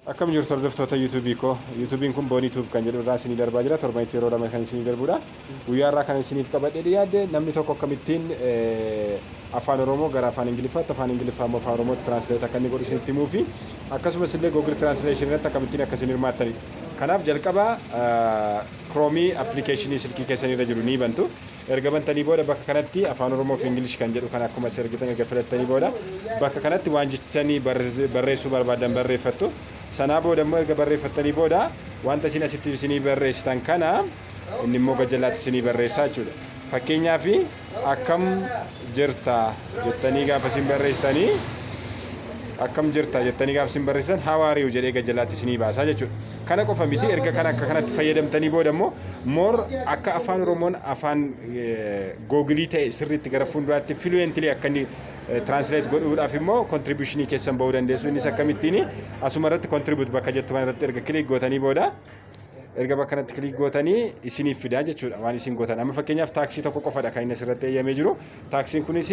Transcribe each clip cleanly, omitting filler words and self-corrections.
Akkam jirtu hordoftoota YouTube koo. YouTubein kun Boon YouTube kan jedhu irraa isinii darbaa jira. Torbanitti yeroo lama kan isinii darbuudha. Guyyaa irraa kan isiniif qabadhee dhiyaadde namni tokko akkamittiin afaan Oromoo gara afaan Ingiliffaatti, afaan Ingiliffaa immoo afaan Oromootti translate akka inni godhu isinitti himuu fi akkasumas illee Google Translation irratti akkamittiin akka isin hirmaattani. Kanaaf jalqaba Chrome application silkii keessanii irra jiru ni bantu. Erga bantanii booda bakka kanatti afaan Oromoo fi Ingilish kan jedhu kan akkuma argitan erga filattanii booda bakka kanatti waan jechanii barreessuu barbaadan barreeffattu. Sanaa booda immoo erga barreeffattanii booda wanta isin asitti isinii barreessitan kana inni immoo gajjalaatti isinii barreessaa jechuudha. Fakkeenyaaf akkam jirta jettanii gaafa isin barreessitanii akkam jirta jettanii gaafa isin barreessan how are you jedhee gajjalaatti isinii baasaa jechuudha. Kana qofa miti erga kana akka kanatti fayyadamtanii booda immoo more akka afaan Oromoon afaan Google ta'e sirriitti gara fuulduraatti fluently akka inni translate godhuudhaaf immoo contributionii keessan bahuu dandeessu. Innis akkamittiin asuma irratti contribute bakka jettu kana irratti erga click gootanii booda erga bakka kanatti click gootanii isiniif fidaa jechuudha waan isin gootan. Amma fakkeenyaaf taaksii tokko qofadha kan inni asirratti eeyyamee jiru. Taaksiin kunis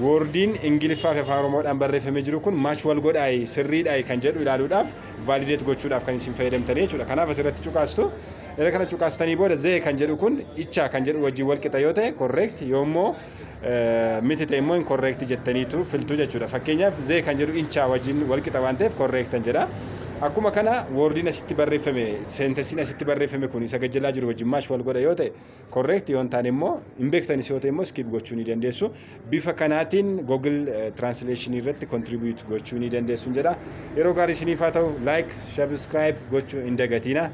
wordiin Ingiliffaa fi afaan Oromoodhaan barreeffamee jiru kun match wal godhaayi sirriidhaayi kan jedhu ilaaluudhaaf validate gochuudhaaf kan isin fayyadamtanii jechuudha. Kanaaf asirratti cuqaastu. Erga kana cuqaastanii booda zee kan jedhu kun ichaa kan jedhu wajjin wal qixa yoo ta'e correct yoommoo miti ta'e immoo incorrect jettaniitu filtu jechuudha. Fakkeenyaaf zee kan jedhu inchaa wajjin wal qixa waan ta'eef correct kan jedha. Akkuma kana wordiin asitti barreeffame sentensiin asitti barreeffame kun isa gajjalaa jiru wajjin match wal godha yoo ta'e correct yoo ta'an immoo hin beektanis yoo ta'e immoo skip gochuu ni dandeessu. Bifa kanaatiin Google Translation irratti contribute gochuu ni dandeessu jedha. Yeroo gaarii isiniif haa ta'u like, subscribe gochuu hin dagatina.